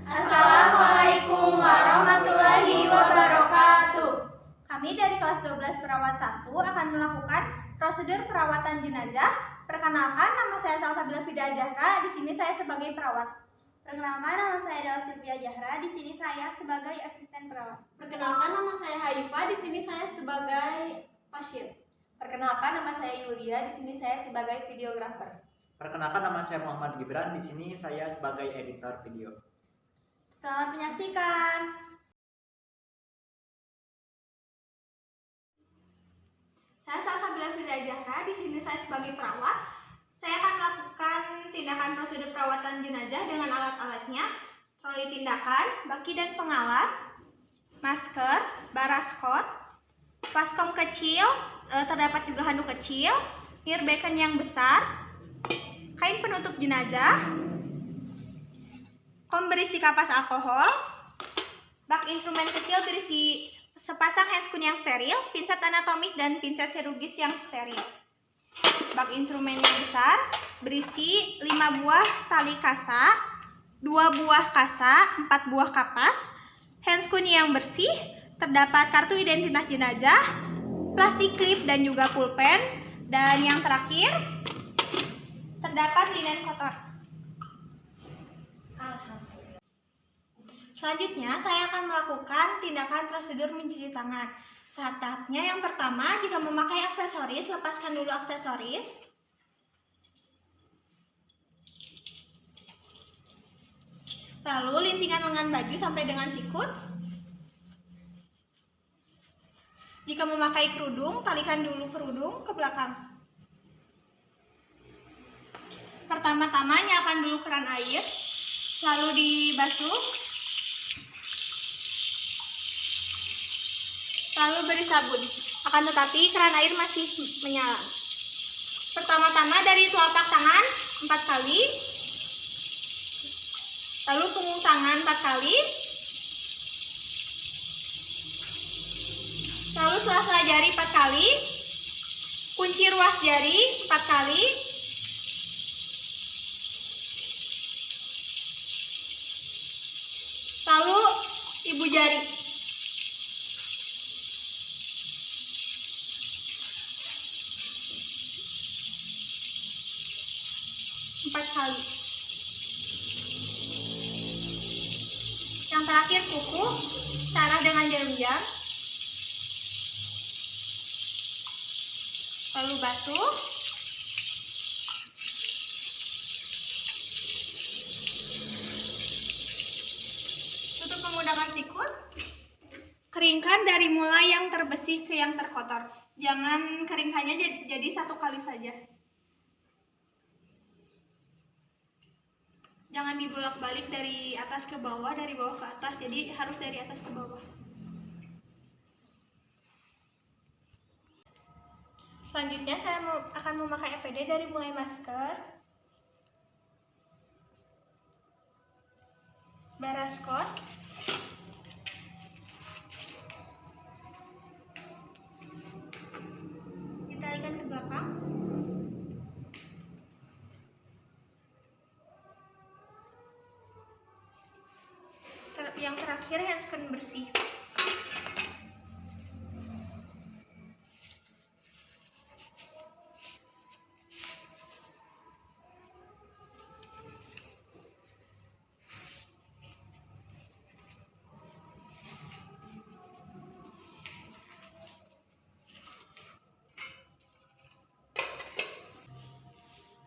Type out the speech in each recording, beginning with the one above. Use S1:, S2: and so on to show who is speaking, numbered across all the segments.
S1: Assalamualaikum warahmatullahi wabarakatuh.
S2: Kami dari kelas 12 perawat 1 akan melakukan prosedur perawatan jenazah. Perkenalkan, nama saya Salsabila Fida Zahra. Di sini saya sebagai perawat.
S1: Perkenalkan, nama saya Dela Silvia Zahra. Di sini saya sebagai asisten perawat.
S3: Perkenalkan, nama saya Haifa. Di sini saya sebagai pasien.
S1: Perkenalkan, nama saya Yulia. Di sini saya sebagai videografer.
S4: Perkenalkan, nama saya Muhammad Gibran. Di sini saya sebagai editor video.
S1: Selamat menyaksikan.
S2: Saya Salsabila Fida Zahra. Di sini saya sebagai perawat. Saya akan melakukan tindakan prosedur perawatan jenazah dengan alat-alatnya: troli tindakan, baki dan pengalas, masker, baraskot, baskom kecil, terdapat juga handuk kecil, nir bacon yang besar, kain penutup jenazah, kom berisi kapas alkohol, bak instrumen kecil berisi sepasang handscoon yang steril, pinset anatomis dan pinset chirurgis yang steril. Bak instrumen yang besar berisi 5 buah tali kasa, 2 buah kasa, 4 buah kapas, handscoon yang bersih, terdapat kartu identitas jenazah, plastik klip dan juga pulpen, dan yang terakhir terdapat linen kotor. Selanjutnya saya akan melakukan tindakan prosedur mencuci tangan. Tahap-tahapnya, yang pertama, jika memakai aksesoris, lepaskan dulu aksesoris. Lalu lintingan lengan baju sampai dengan sikut. Jika memakai kerudung, talikan dulu kerudung ke belakang. Pertama-tama nyalakan dulu keran air, lalu dibasuh, lalu beri sabun. Akan tetapi keran air masih menyala. Pertama-tama dari telapak tangan 4 kali, lalu punggung tangan 4 kali, lalu sela-sela jari 4 kali, kunci ruas jari 4 kali, lalu ibu jari. Empat kali. Yang terakhir kuku, cara dengan jarum jam. Lalu basuh. Tutup menggunakan sikut. Keringkan dari mulai yang terbersih ke yang terkotor. Jangan keringkannya jadi 1 kali saja. Jangan dibolak-balik dari atas ke bawah, dari bawah ke atas, jadi harus dari atas ke bawah. Selanjutnya saya akan memakai APD dari mulai masker, baraskot, ditalikan ke belakang, yang terakhir handscoon bersih.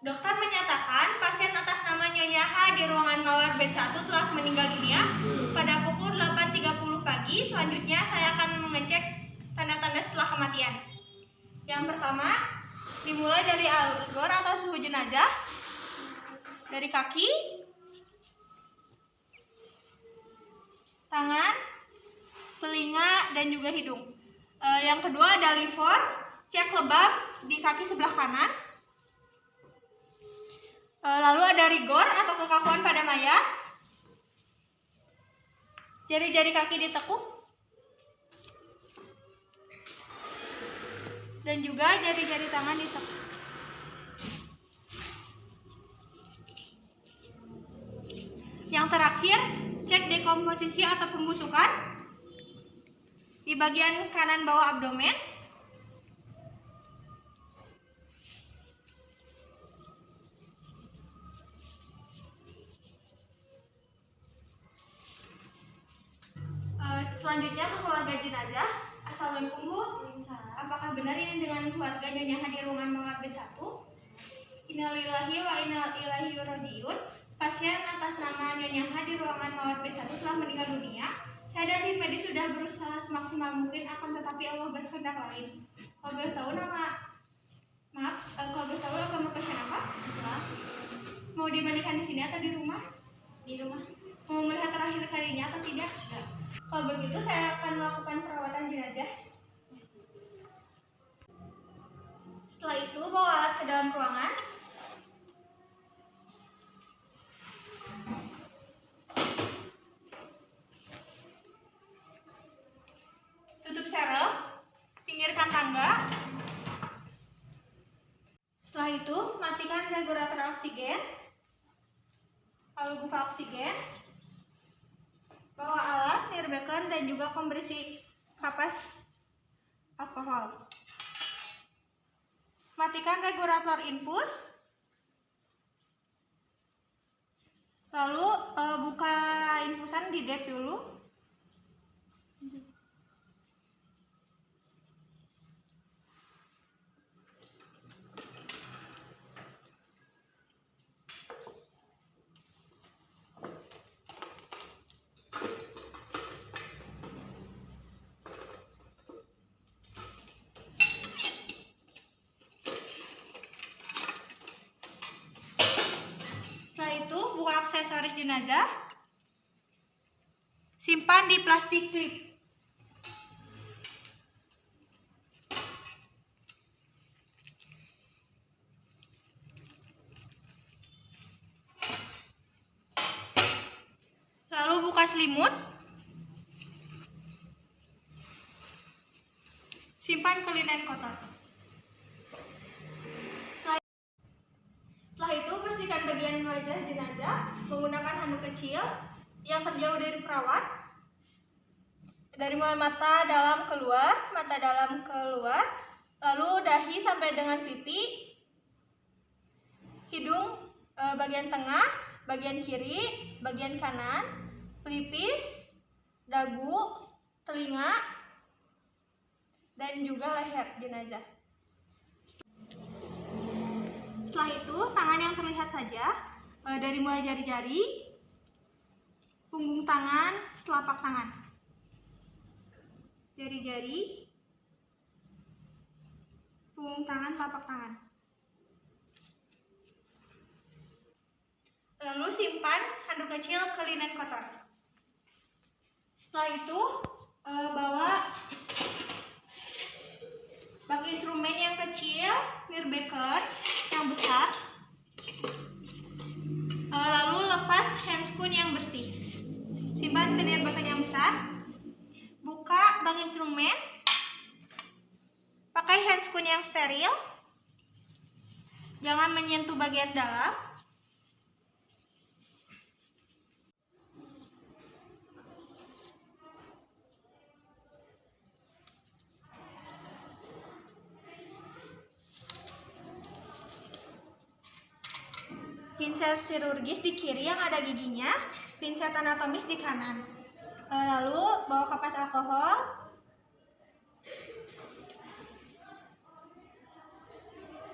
S2: Dokter menyatakan pasien atas nama Nyonya H di ruangan mawar bed 1 telah meninggal dunia pada pukul 8.30 pagi. Selanjutnya saya akan mengecek tanda-tanda setelah kematian. Yang pertama, dimulai dari algor atau suhu jenazah, dari kaki, tangan, telinga, dan juga hidung. Yang kedua ada liver, cek lebam di kaki sebelah kanan. Lalu ada rigor atau kekakuan pada mayat. Jari-jari kaki ditekuk. Dan juga jari-jari tangan ditekuk. Yang terakhir, Cek dekomposisi atau pembusukan di bagian kanan bawah abdomen. Selanjutnya ke keluarga jenazah. Assalamualaikum Bu. Apakah benar ini dengan keluarga Nyonya Hadi ruangan mawar B1? Innalillahi wa inna ilaihi rajiun. Pasien atas nama Nyonya Hadi ruangan mawar B1 telah meninggal dunia. Saya dan tim medis sudah berusaha semaksimal mungkin, akan tetapi Allah berkehendak lain. Kalau boleh tahu kalau boleh tahu agama pasien apa? Mau dimandikan di sini atau di rumah?
S1: Di rumah.
S2: Mau melihat terakhir kalinya atau tidak? Tidak. Kalau begitu saya akan melakukan perawatan jenazah. Setelah itu bawa alat ke dalam ruangan. Tutup serep, pinggirkan tangga. Setelah itu matikan regulator oksigen. Lalu buka oksigen. Bawa alat, nirbekan, dan juga pembersih kapas alkohol. Matikan regulator infus. Lalu buka infusan di dep dulu. Setelah itu, buka aksesoris jenazah. Simpan di plastik klip. Lalu buka selimut. Simpan ke linen kotor. Setelah itu bersihkan bagian wajah jenazah menggunakan handuk kecil yang terjauh dari perawat. Dari mulai mata dalam keluar, lalu dahi sampai dengan pipi, hidung bagian tengah, bagian kiri, bagian kanan, pelipis, dagu, telinga, dan juga leher jenazah. Setelah itu, tangan yang terlihat saja, dari mulai jari-jari, punggung tangan, telapak tangan. Jari-jari, punggung tangan, telapak tangan. Lalu simpan handuk kecil ke linen kotor. Setelah itu, bawa bak instrumen yang kecil, nirbeker yang besar, lalu lepas handscoon yang bersih. Simpan ke nirbeker yang besar. Buka bak instrumen. Pakai handscoon yang steril. Jangan menyentuh bagian dalam. Pinset chirurgis di kiri yang ada giginya, pinset anatomis di kanan. Lalu bawa kapas alkohol.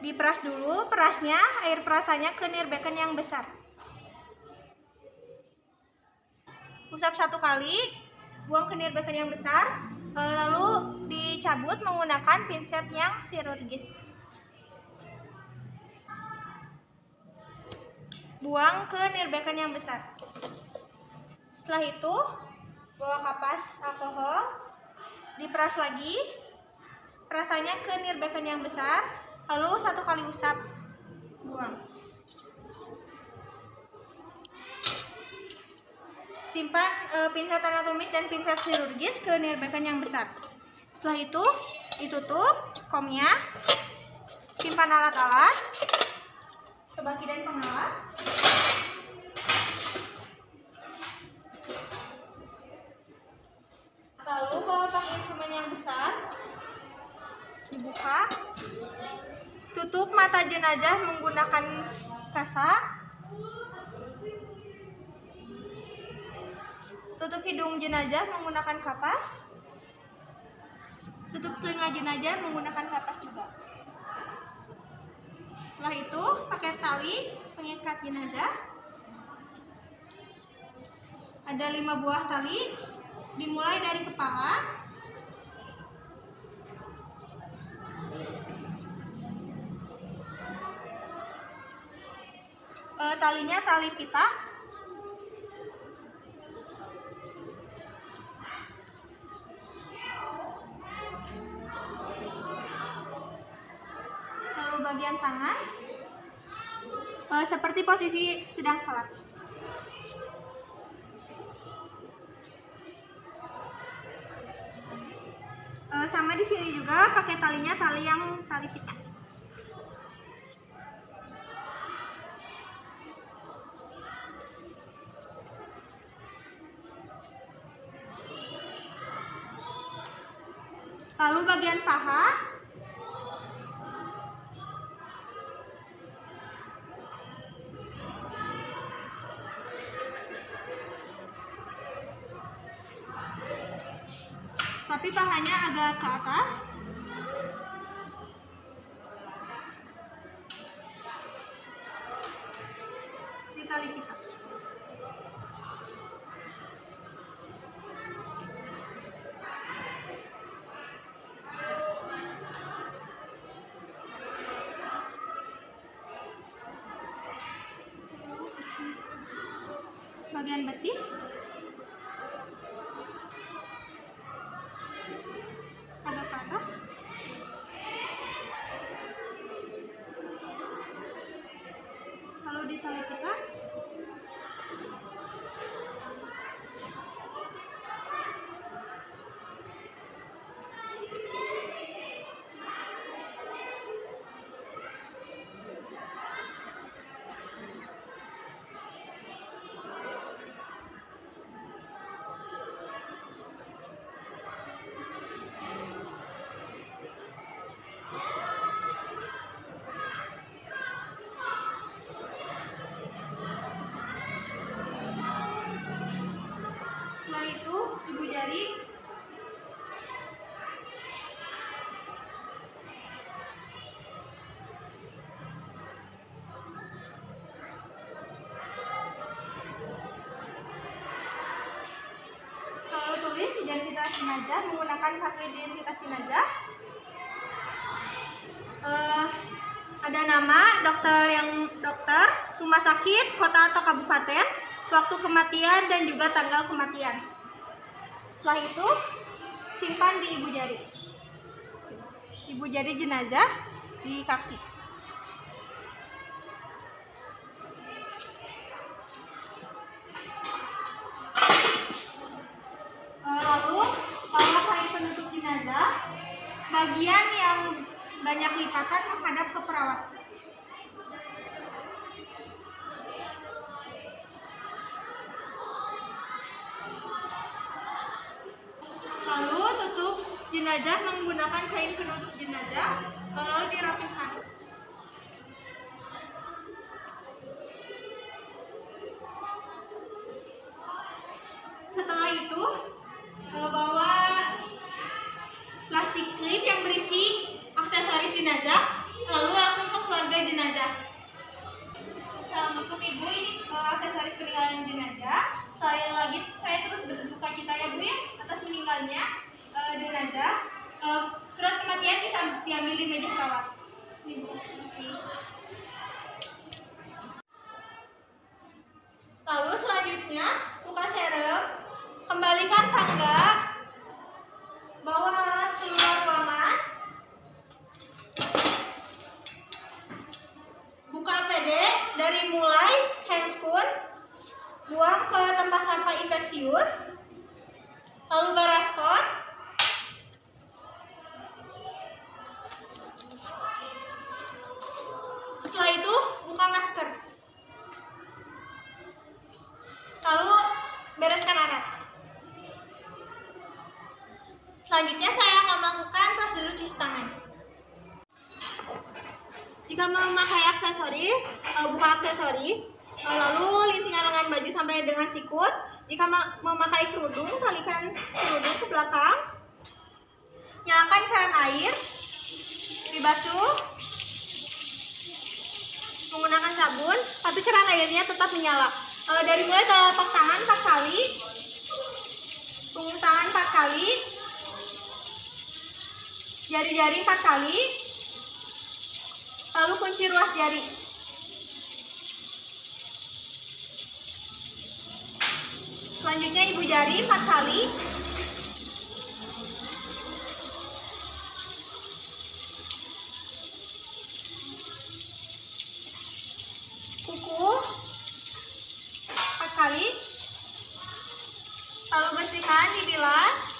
S2: Diperas dulu, perasnya, air perasannya ke nirbeker yang besar. Usap 1 kali, buang ke nirbeker yang besar, lalu dicabut menggunakan pinset yang chirurgis. Buang ke nirbeker yang besar. Setelah itu, bawa kapas alkohol, diperas lagi, perasannya ke nirbeker yang besar, lalu 1 kali usap, buang. Simpan pinset anatomis dan pinset chirurgis ke nirbeker yang besar. Setelah itu, ditutup komnya, simpan alat-alat ke baki dan pengawas. Dibuka. Tutup mata jenazah menggunakan kasa. Tutup hidung jenazah menggunakan kapas. Tutup telinga jenazah menggunakan kapas juga. Setelah itu, pakai tali pengikat jenazah. Ada 5 buah tali. Dimulai dari kepala. Talinya tali pita. Lalu bagian tangan seperti posisi sedang sholat. Sama di sini juga pakai talinya tali pita. Lalu bagian paha. Tapi pahanya agak ke atas. Di tali pita. Bagian betis. Agak ke atas. Lalu di tali pita. Setelah itu, ibu jari. Kalau tulis identitas jenazah menggunakan kartu identitas jenazah. Ada nama, dokter, rumah sakit, kota atau kabupaten, waktu kematian dan juga tanggal kematian. Setelah itu, simpan di ibu jari. Ibu jari jenazah di kaki. Lalu, kalau kain penutup jenazah, bagian yang banyak lipatan menghadap ke perawat. Lalu tutup jenazah menggunakan kain penutup jenazah, lalu dirapikan. Setelah itu, bawa plastik klip yang berisi aksesoris jenazah, lalu langsung ke keluarga jenazah. Assalamualaikum Ibu, ini aksesoris peninggalan jenazah. Saya terus berduka cita ya Bu ya atas meninggalnya jenazah. Surat kematian bisa diambil di meja perawat. Ini Bu. Lalu selanjutnya buka serep, kembalikan tangga, bawa alat keluar ruangan, buka APD dari mulai handscoon, buang ke tempat sampah infeksius, lalu baraskot, setelah itu buka masker, lalu bereskan alat. Selanjutnya saya akan melakukan prosedur cuci tangan. Jika memakai aksesoris, buka aksesoris, lalu lintingan lengan baju sampai dengan sikut. Jika memakai kerudung, talikan kerudung ke belakang. Nyalakan keran air, dibasuh menggunakan sabun, tapi keran airnya tetap menyala. Dari mulai telapak tangan 4 kali, punggung tangan 4 kali, jari-jari 4 kali, lalu kunci ruas jari. Selanjutnya ibu jari 4 kali. Kuku 4 kali. Lalu bersihkan, dibilas.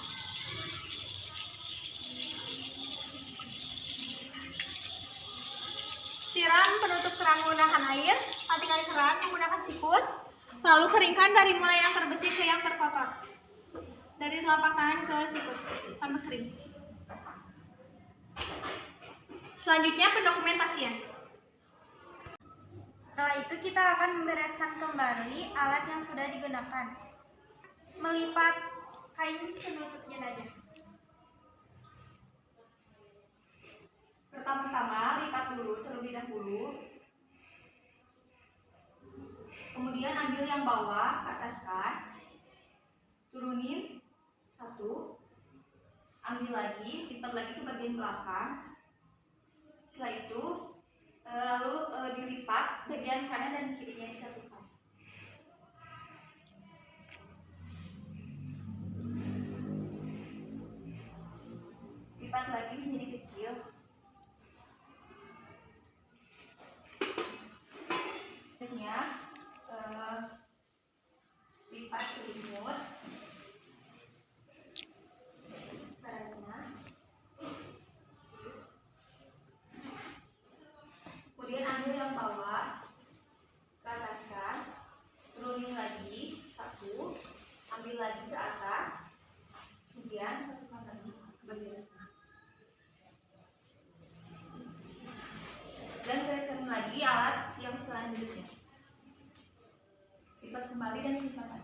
S2: Siram penutup keran menggunakan air, matikan keran menggunakan sikut. Lalu keringkan dari mulai yang terbersih ke yang terkotor. Dari telapak tangan ke sikut sampai kering. Selanjutnya pendokumentasian.
S1: Setelah itu kita akan membereskan kembali alat yang sudah digunakan. Melipat kain penutup jenazah.
S2: Pertama-tama lipat dulu terlebih dahulu. Kemudian ambil yang bawah, ke ataskan. Turunin 1. Ambil lagi, lipat lagi ke bagian belakang. Setelah itu lalu dilipat bagian kanan dan kirinya disatukan. Lipat lagi menjadi kecil. Selanjutnya lipat selimut. Caranya. Kemudian ambil yang bawah, ke ataskan, turunin lagi 1, ambil lagi ke atas, kemudian satukan lagi ke bagian tengah. Dan geser lagi alat yang selanjutnya. Lipat kembali dan simpan lagi.